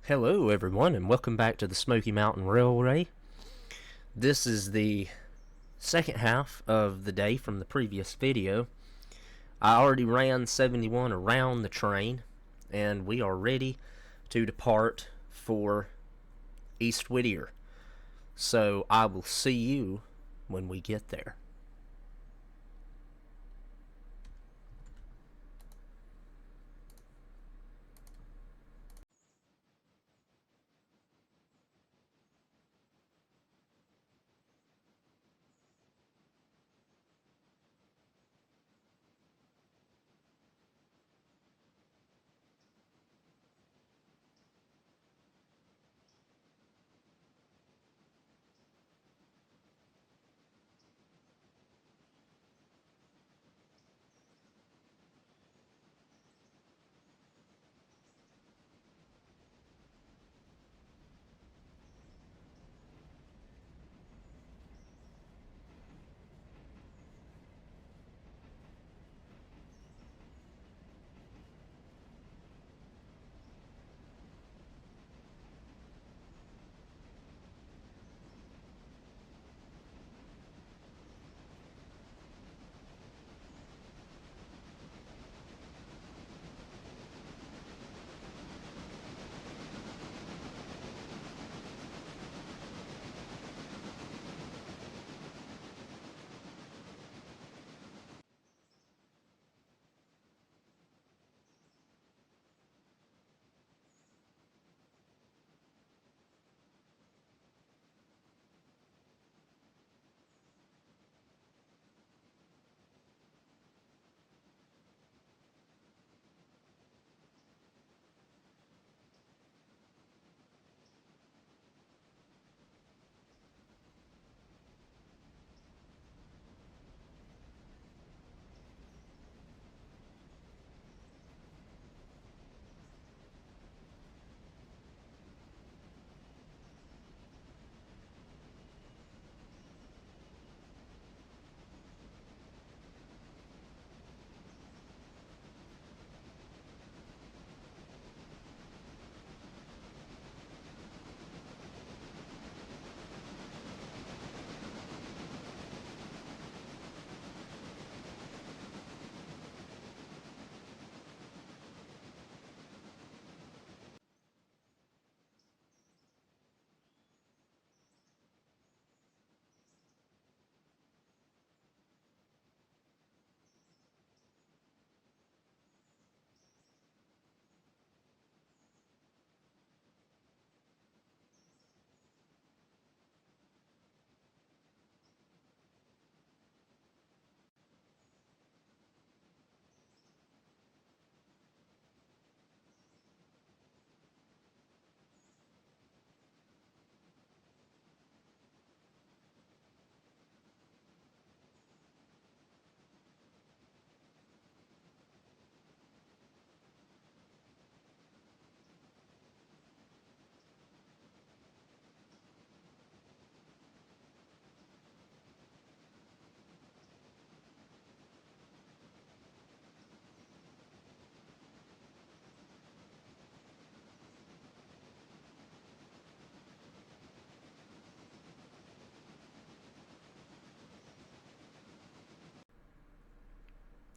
Hello everyone and welcome back to the Smoky Mountain Railway. This is the second half of the day from the previous video. I already ran 71 around the train and we are ready to depart for East Whittier. So I will see you when we get there.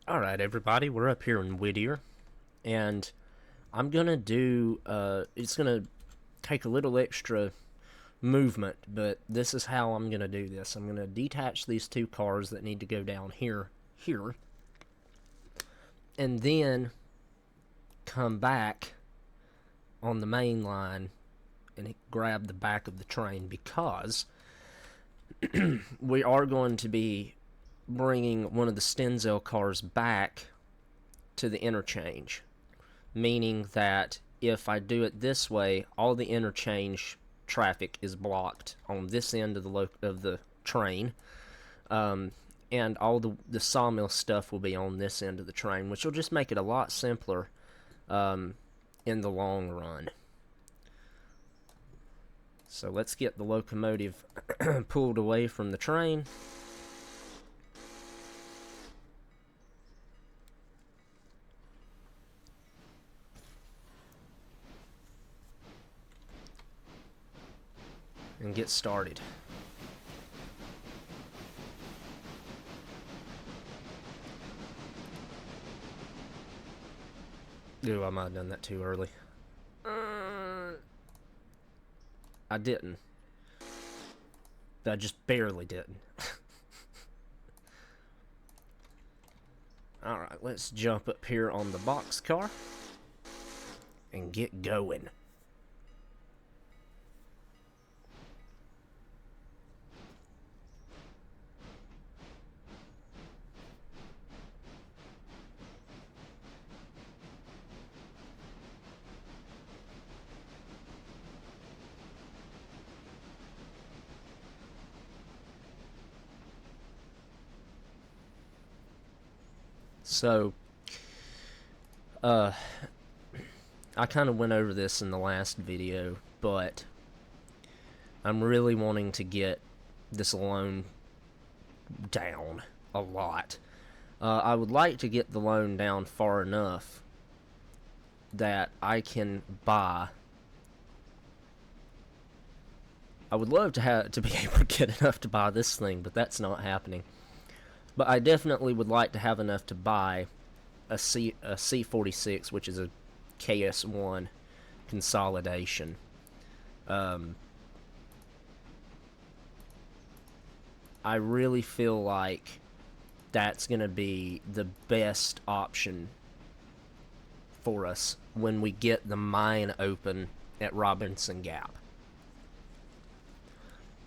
Alright everybody, we're up here in Whittier and I'm gonna do it's gonna take a little extra movement, but this is how I'm gonna do this. I'm gonna detach these two cars that need to go down here, and then come back on the main line and grab the back of the train, because we are going to be bringing one of the Stenzel cars back to the interchange, meaning that if I do it this way, all the interchange traffic is blocked on this end of the train, and all the sawmill stuff will be on this end of the train, which will just make it a lot simpler in the long run. So let's get the locomotive pulled away from the train. and get started. Ooh, I might have done that too early. I didn't. I just barely didn't. Alright, let's jump up here on the boxcar and get going. So, I kind of went over this in the last video, but I'm really wanting to get this loan down a lot. I would like to get the loan down far enough that I can buy. I would love to be able to get enough to buy this thing, but that's not happening. But I definitely would like to have enough to buy a C46, which is a KS1 consolidation. I really feel like that's going to be the best option for us when we get the mine open at Robinson Gap.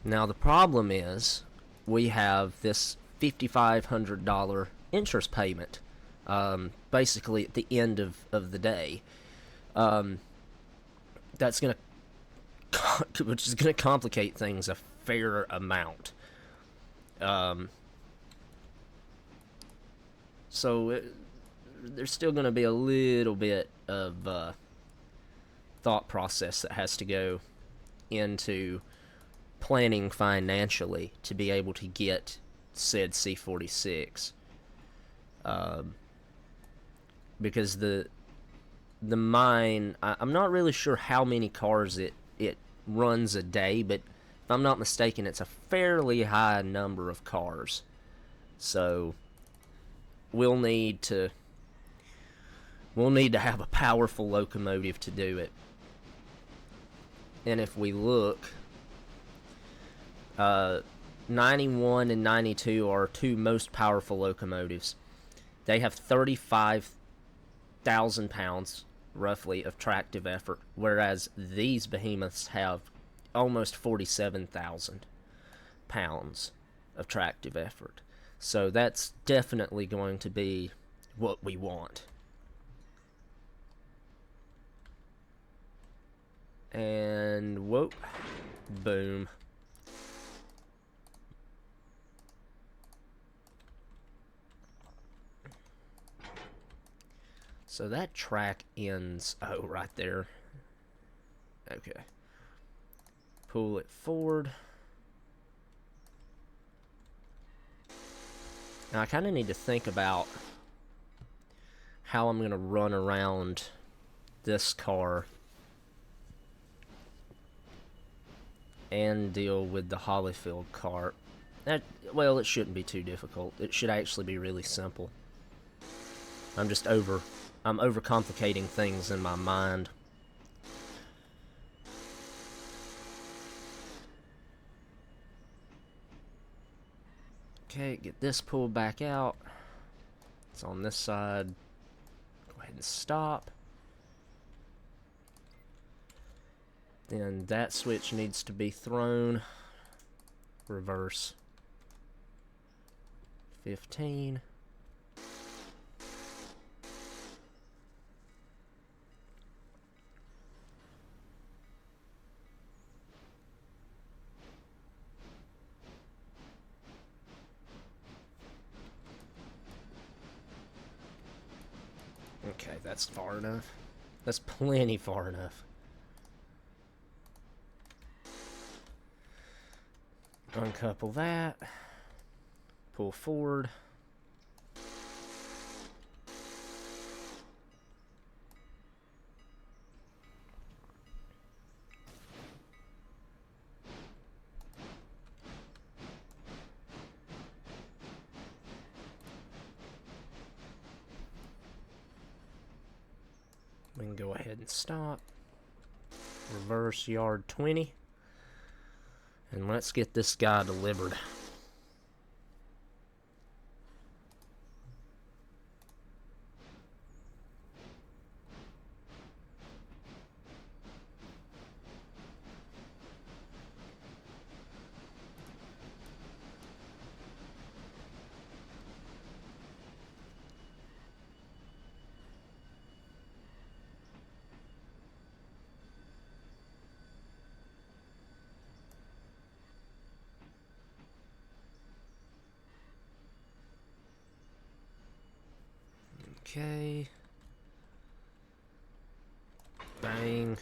Now the problem is we have this $5,500 interest payment, basically at the end of the day. That's gonna, which is gonna complicate things a fair amount. So there's still gonna be a little bit of thought process that has to go into planning financially to be able to get said C46, because the mine, I'm not really sure how many cars it runs a day, but if I'm not mistaken, it's a fairly high number of cars. So we'll need to have a powerful locomotive to do it. And if we look, 91 and 92 are two most powerful locomotives. They have 35,000 pounds, roughly, of tractive effort, whereas these behemoths have almost 47,000 pounds of tractive effort. So that's definitely going to be what we want. And whoa, boom. So that track ends, oh, right there. Okay. Pull it forward. Now I kind of need to think about how I'm going to run around this car and deal with the Hollyfield cart. Well, it shouldn't be too difficult. It should actually be really simple. I'm overcomplicating things in my mind. Okay, get this pulled back out. It's on this side. Go ahead and stop. Then that switch needs to be thrown. Reverse. 15. Okay, that's far enough. That's plenty far enough. Uncouple that. Pull forward. We can go ahead and stop. Reverse yard 20. And let's get this guy delivered. Okay. Bang.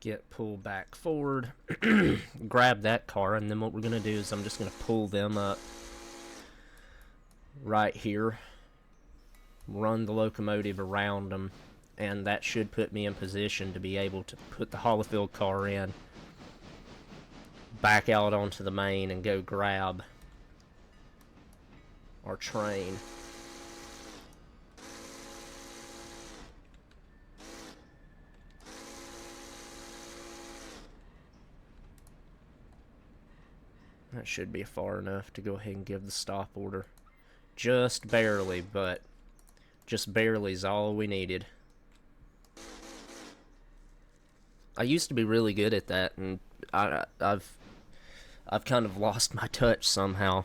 Get pulled back forward. Grab that car, and then what we're going to do is I'm just going to pull them up right here. Run the locomotive around them, and that should put me in position to be able to put the Hollifield car in, back out onto the main, and go grab our train. That should be far enough to go ahead and give the stop order. Just barely, but just barely is all we needed. I used to be really good at that, and I've kind of lost my touch somehow.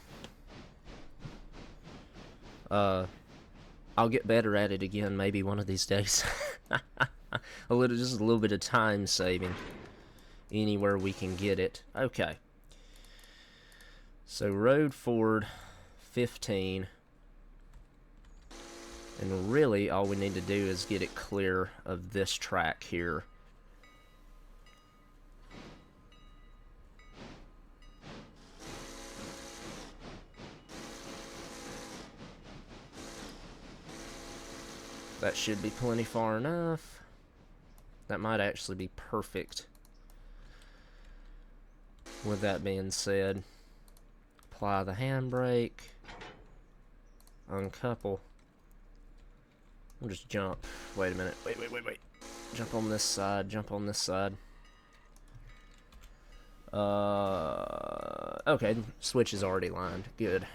I'll get better at it again maybe one of these days. Just a little bit of time saving anywhere we can get it. Okay. So road forward 15. And really all we need to do is get it clear of this track here. That should be plenty far enough. That might actually be perfect. With that being said, apply the handbrake, uncouple. We'll just jump. Wait a minute. Wait. Jump on this side, jump on this side. Okay, switch is already lined. Good.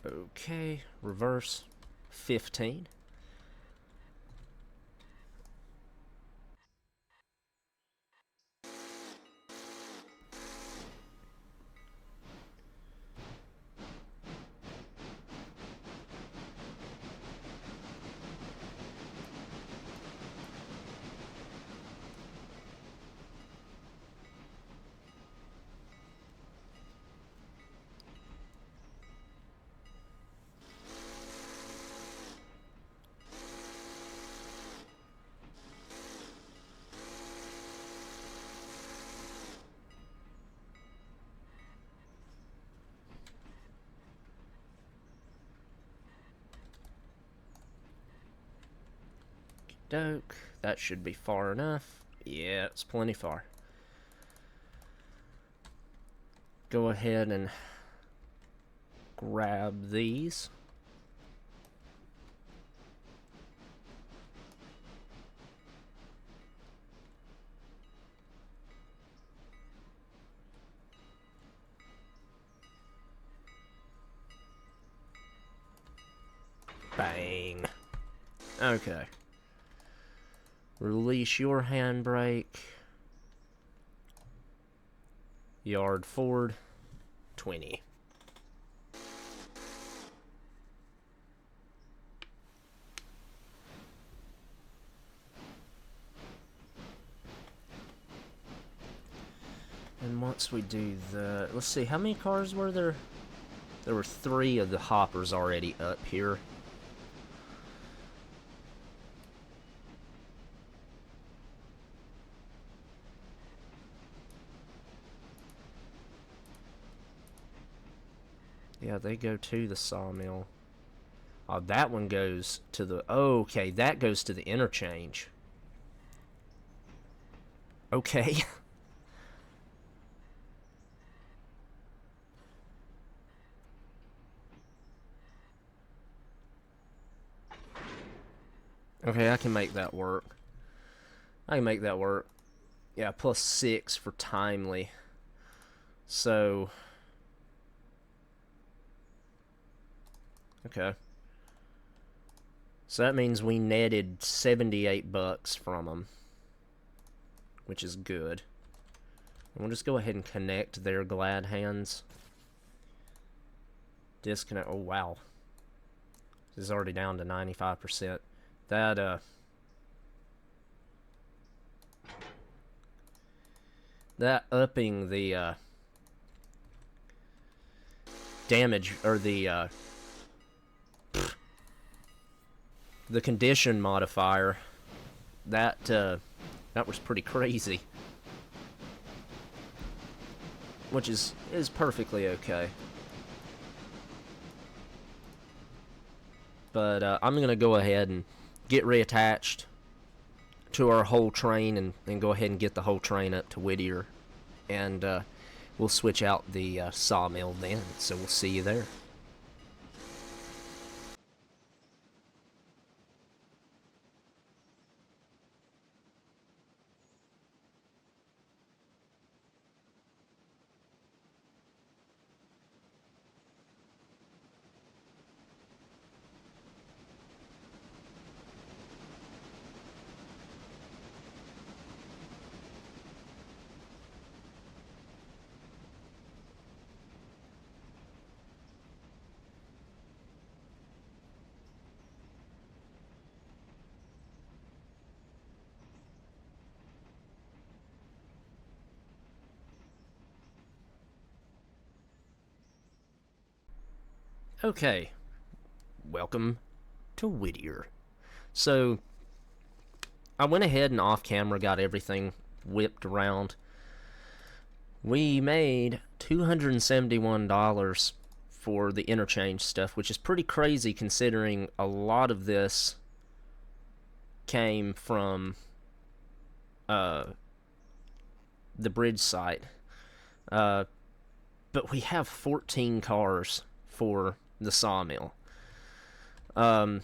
Okay, reverse 15. Doke. That should be far enough. Yeah, it's plenty far. Go ahead and grab these. Bang. Okay. Release your handbrake. Yard forward 20. And once we do the... Let's see, how many cars were there? There were 3 of the hoppers already up here. Yeah, they go to the sawmill. Oh, that one goes to the... Oh, okay, that goes to the interchange. Okay. Okay, I can make that work. I can make that work. Yeah, plus 6 for timely. So... Okay. So that means we netted $78 from them, which is good. And we'll just go ahead and connect their glad hands. Disconnect. Oh, wow. This is already down to 95%. That upping the damage, or the condition modifier, that was pretty crazy. Which is perfectly okay. But I'm going to go ahead and get reattached to our whole train and go ahead and get the whole train up to Whittier. And we'll switch out the sawmill then. So we'll see you there. Okay, welcome to Whittier. So, I went ahead and off camera got everything whipped around. We made $271 for the interchange stuff, which is pretty crazy considering a lot of this came from the bridge site. But we have 14 cars for the sawmill. We're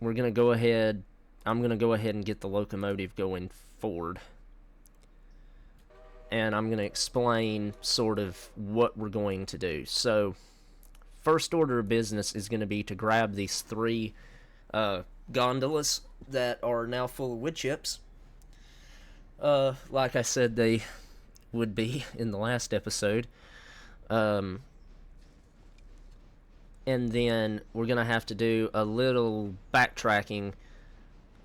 gonna go ahead. I'm gonna go ahead and get the locomotive going forward, and I'm gonna explain sort of what we're going to do. So, first order of business is gonna be to grab these 3 gondolas that are now full of wood chips. Like I said, they would be in the last episode. And then we're going to have to do a little backtracking.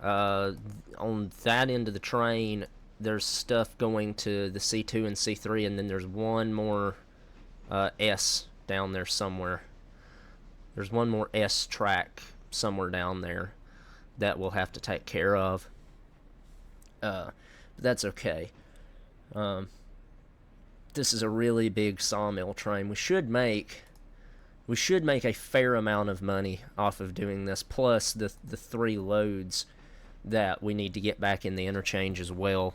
On that end of the train, there's stuff going to the C2 and C3, and then there's one more S down there somewhere. There's one more S track somewhere down there that we'll have to take care of. But that's okay. This is a really big sawmill train. We should make a fair amount of money off of doing this, plus the 3 loads that we need to get back in the interchange as well.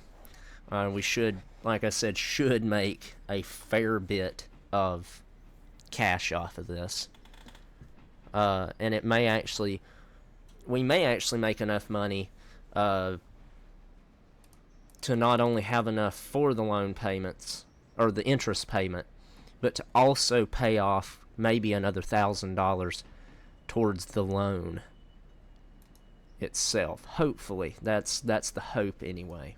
We should, like I said, should make a fair bit of cash off of this. And we may actually make enough money to not only have enough for the loan payments, or the interest payment, but to also pay off maybe another $1,000 towards the loan itself. Hopefully, that's the hope anyway.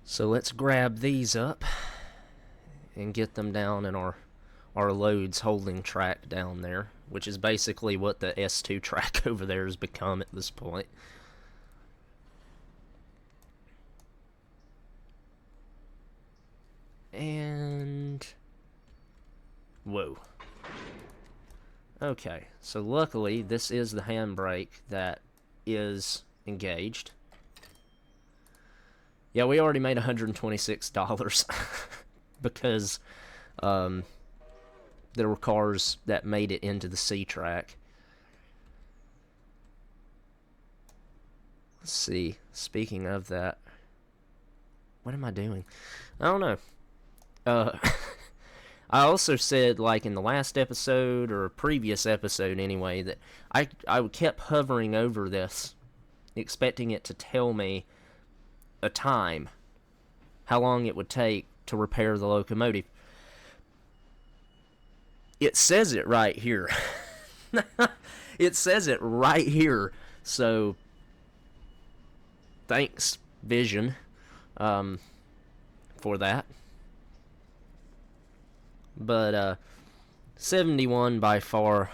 So let's grab these up and get them down in our loads holding track down there, which is basically what the S2 track over there has become at this point. And... whoa. Okay, so luckily this is the handbrake that is engaged. Yeah, we already made $126 because there were cars that made it into the C track. Let's see. Speaking of that, what am I doing? I don't know. I also said, like in the last episode or a previous episode anyway, that I kept hovering over this, expecting it to tell me a time, how long it would take to repair the locomotive. It says it right here. It says it right here. So, thanks, Vision, for that. But 71 by far,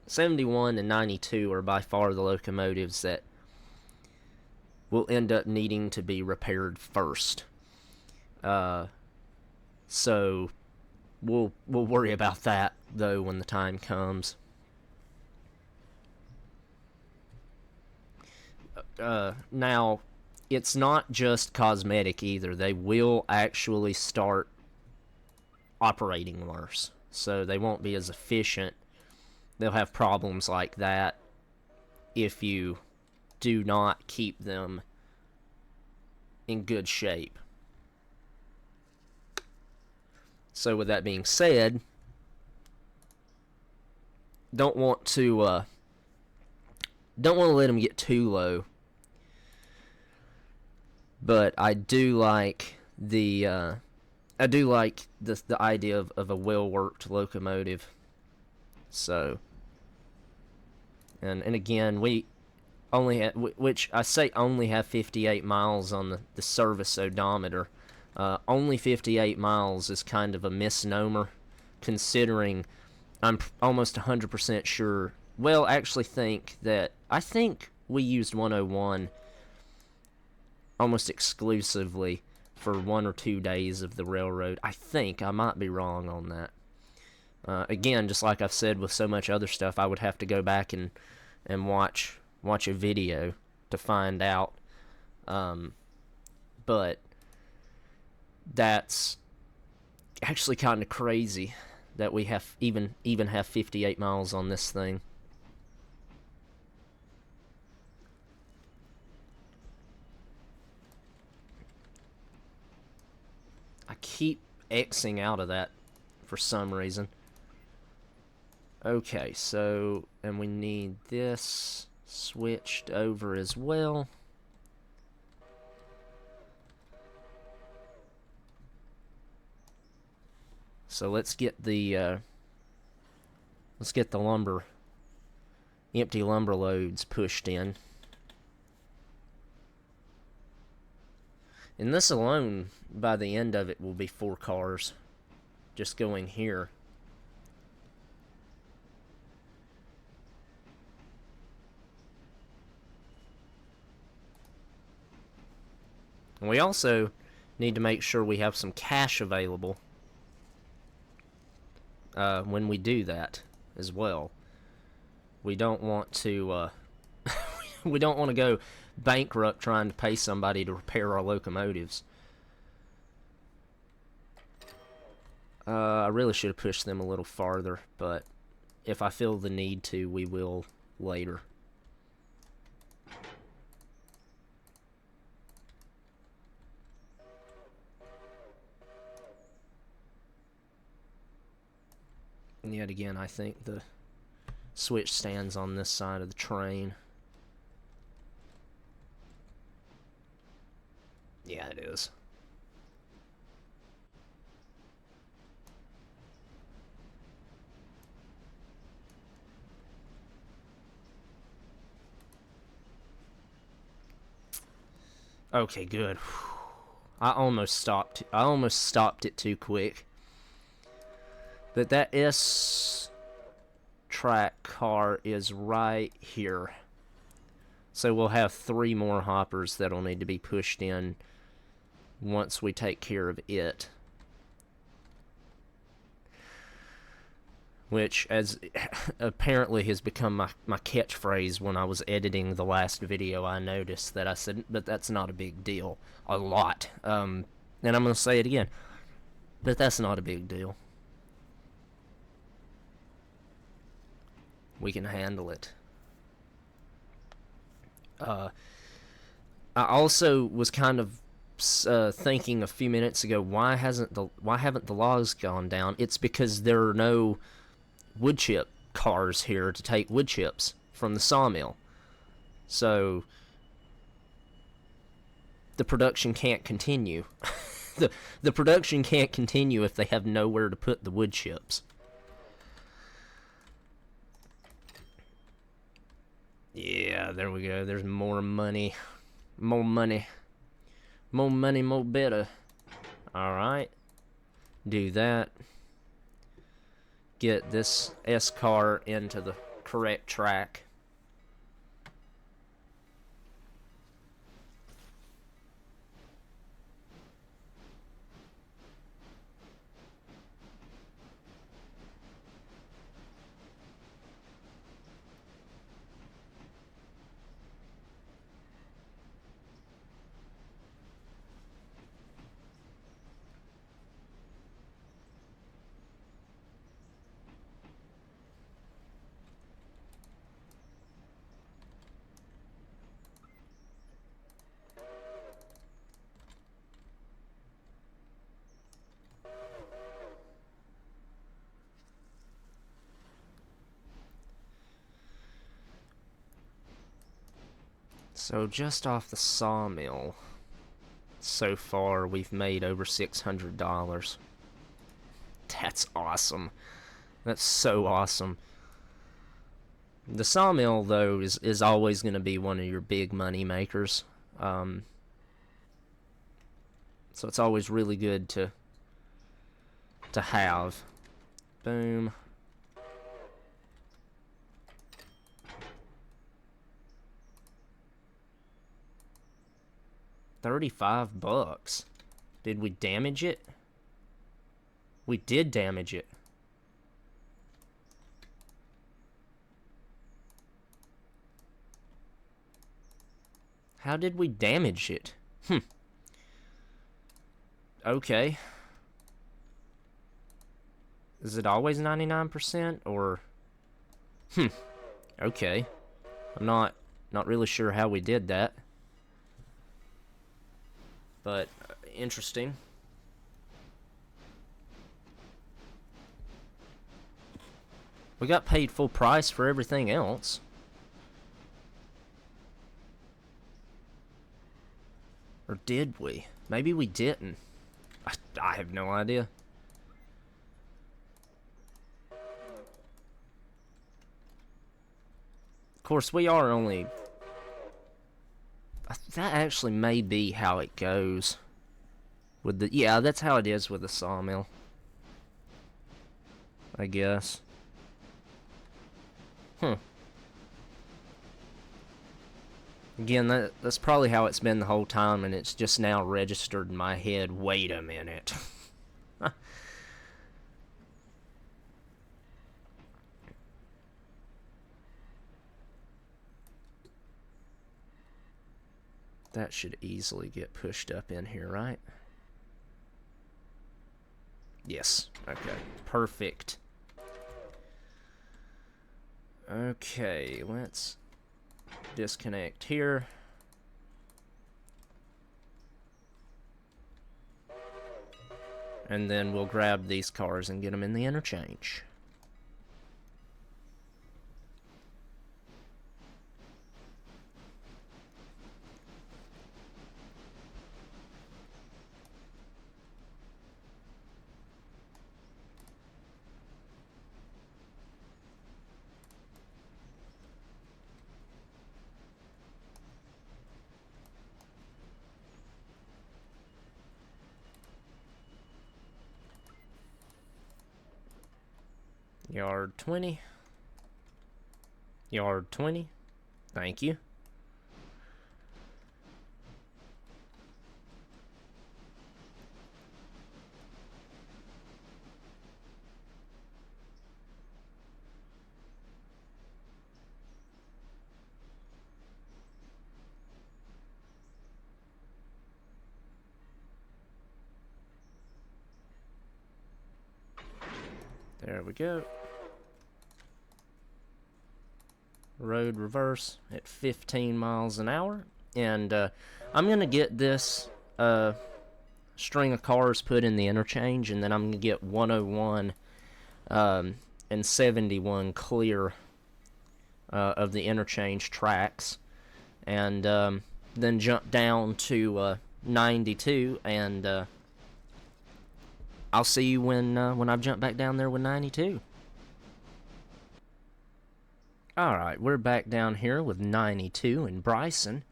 71 and 92 are by far the locomotives that will end up needing to be repaired first. So we'll worry about that though when the time comes. Now, it's not just cosmetic either. They will actually start operating worse, so they won't be as efficient. They'll have problems like that if you do not keep them in good shape. So with that being said, don't want to let them get too low, but I do like the idea of a well-worked locomotive. So, and again, we only have, which I say only have 58 miles on the service odometer. Only 58 miles is kind of a misnomer, considering I'm almost 100% sure. Well, actually I think we used 101 almost exclusively for 1 or 2 days of the railroad. I think. I might be wrong on that. Again, just like I've said with so much other stuff, I would have to go back and watch a video to find out. But that's actually kind of crazy that we have even have 58 miles on this thing. I keep Xing out of that for some reason. Okay, so, and we need this switched over as well. So let's get the lumber, empty lumber loads pushed in. And this alone, by the end of it, will be 4 cars just going here. And we also need to make sure we have some cash available when we do that as well. We don't want to we don't want to go bankrupt trying to pay somebody to repair our locomotives. I really should have pushed them a little farther, but if I feel the need to, we will later. And yet again, I think the switch stands on this side of the train. Yeah, it is. Okay, good. I almost stopped it too quick. But that S track car is right here. So we'll have 3 more hoppers that'll need to be pushed in once we take care of it. which as apparently has become my catchphrase when I was editing the last video. I noticed that I said, but that's not a big deal, a lot. And I'm going to say it again, but that's not a big deal. We can handle it. I also was kind of thinking a few minutes ago, why haven't the logs gone down? It's because there are no wood chip cars here to take wood chips from the sawmill, so the production can't continue. the production can't continue if they have nowhere to put the wood chips. Yeah, there we go. There's more money. More money. More money, more better. Alright. Do that. Get this S car into the correct track. So just off the sawmill, so far we've made over $600. That's awesome. That's so awesome. The sawmill, though, is always going to be one of your big money makers. So it's always really good to have. Boom. $35. Did we damage it? We did damage it. How did we damage it? Okay. Is it always 99% or... Okay. I'm not really sure how we did that. But interesting. We got paid full price for everything else. Or did we? Maybe we didn't. I have no idea. Of course, we are only... That actually may be how it goes. With the... Yeah, that's how it is with the sawmill. I guess. Again, that's probably how it's been the whole time, and it's just now registered in my head. Wait a minute. That should easily get pushed up in here, right? Yes. Okay. Perfect. Okay, let's disconnect here. And then we'll grab these cars and get them in the interchange. Yard 20. Yard 20. Thank you. There we go. Road reverse at 15 miles an hour. And I'm going to get this string of cars put in the interchange, and then I'm going to get 101 and 71 clear of the interchange tracks. And then jump down to 92, and I'll see you when I've jumped back down there with 92. Alright, we're back down here with 92 in Bryson.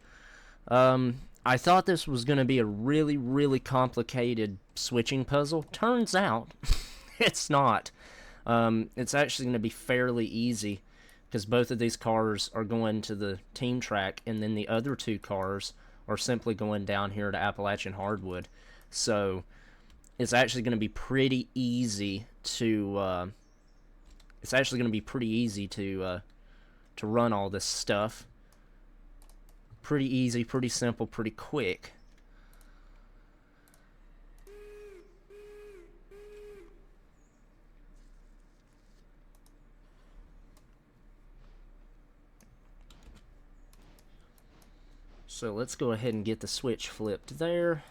I thought this was going to be a really, really complicated switching puzzle. Turns out, it's not. It's actually going to be fairly easy, because both of these cars are going to the team track, and then the other two cars are simply going down here to Appalachian Hardwood. So, it's actually going to be pretty easy to... to run all this stuff. Pretty easy, pretty simple, pretty quick. So let's go ahead and get the switch flipped there.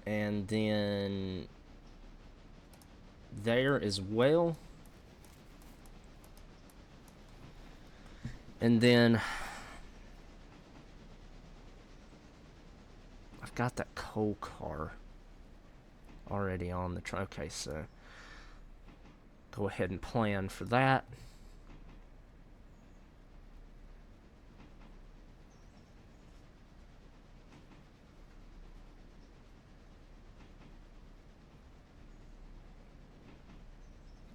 And then there as well. And then I've got that coal car already on the track. Okay, so go ahead and plan for that.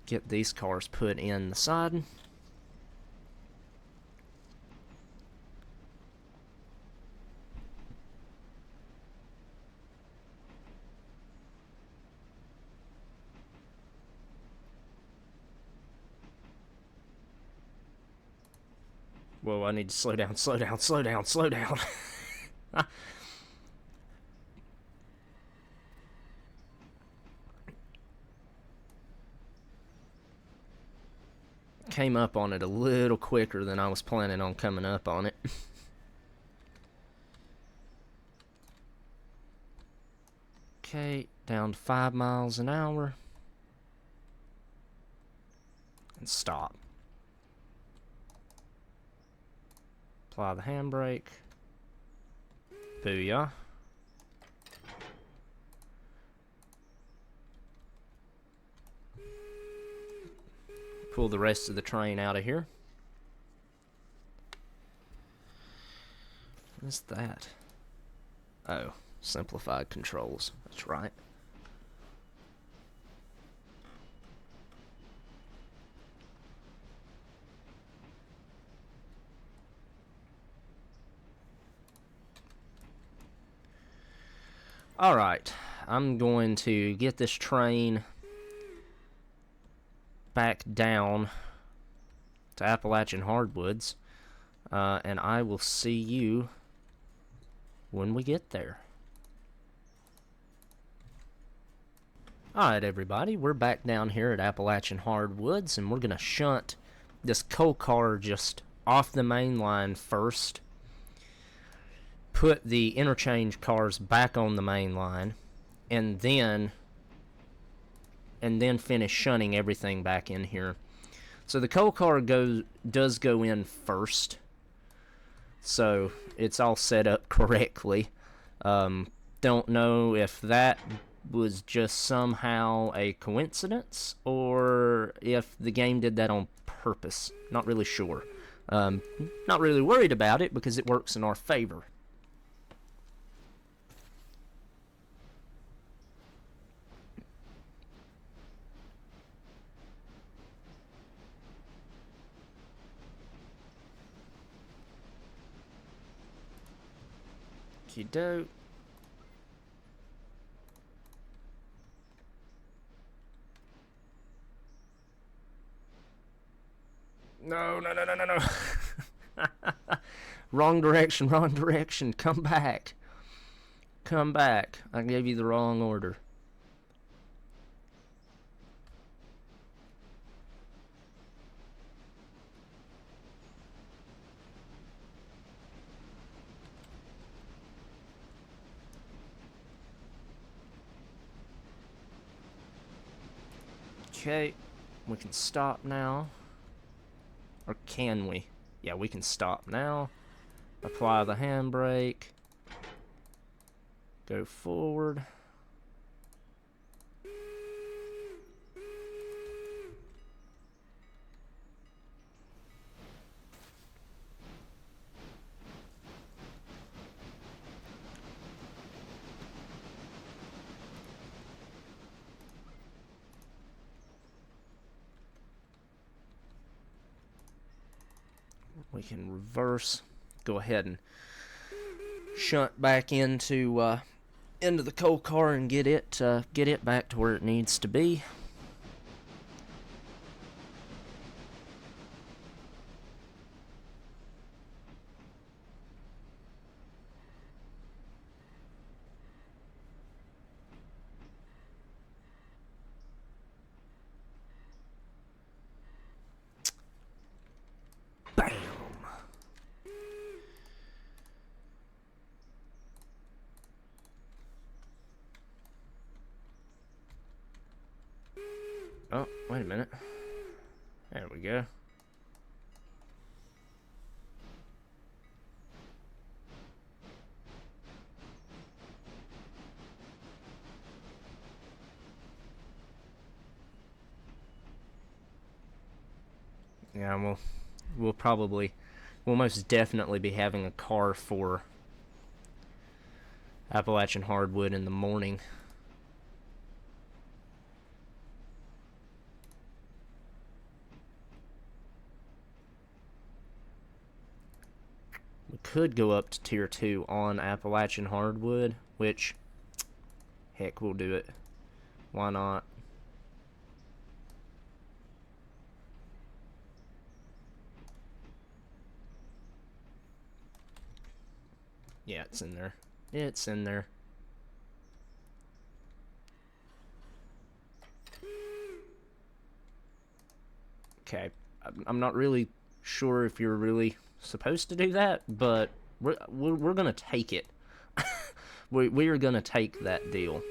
Get these cars put in the side. Whoa, I need to slow down, slow down, slow down, slow down. Came up on it a little quicker than I was planning on coming up on it. Okay, down to 5 miles an hour. And stop. Apply the handbrake. Booyah. Pull the rest of the train out of here. What is that? Oh, simplified controls. That's right. Alright, I'm going to get this train back down to Appalachian Hardwoods, and I will see you when we get there. Alright everybody, we're back down here at Appalachian Hardwoods, and we're going to shunt this coal car just off the main line first. Put the interchange cars back on the main line, and then finish shunting everything back in here. So the coal car does go in first, so it's all set up correctly. Don't know if that was just somehow a coincidence or if the game did that on purpose. Not really sure. Not really worried about it because it works in our favor. Okey-doke. No. Wrong direction, wrong direction. Come back. Come back. I gave you the wrong order. Okay, we can stop now. Or can we? Yeah, we can stop now. Apply the handbrake. Go forward. We can reverse. Go ahead and shunt back into the coal car and get it back to where it needs to be. Bam. Oh, wait a minute. There we go. Yeah, we'll most definitely be having a car for Appalachian hardwood in the morning. We could go up to tier 2 on Appalachian hardwood, which, heck, we'll do it. Why not? Yeah, it's in there. It's in there. Okay, I'm not really sure if you're really supposed to do that, but we're gonna take it. we are gonna take that deal.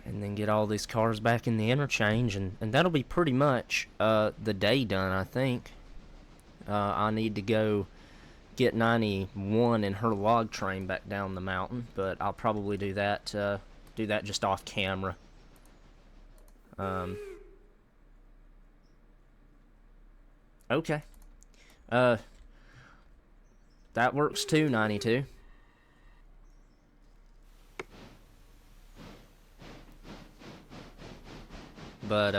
And then get all these cars back in the interchange, and that'll be pretty much the day done, I think. I need to go get 91 and her log train back down the mountain, but I'll probably do that just off camera. Okay. That works too, 92. But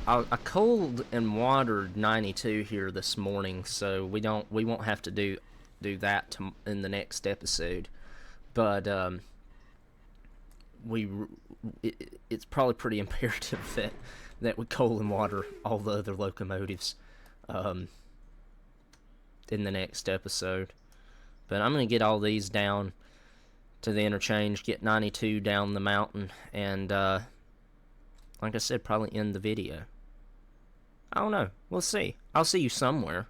I cold and watered 92 here this morning, so we won't have to do that in the next episode. But it's probably pretty imperative that we coal and water all the other locomotives in the next episode. But I'm gonna get all these down to the interchange, get 92 down the mountain, and like I said, probably end the video. I don't know. We'll see. I'll see you somewhere.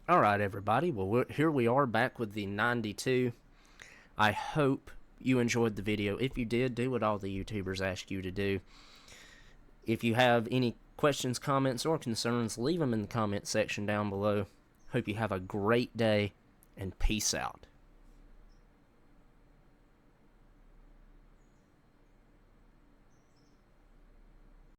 All right, everybody. Well, here we are back with the 92. I hope you enjoyed the video. If you did, do what all the YouTubers ask you to do. If you have any questions, comments, or concerns, leave them in the comment section down below. Hope you have a great day, and peace out.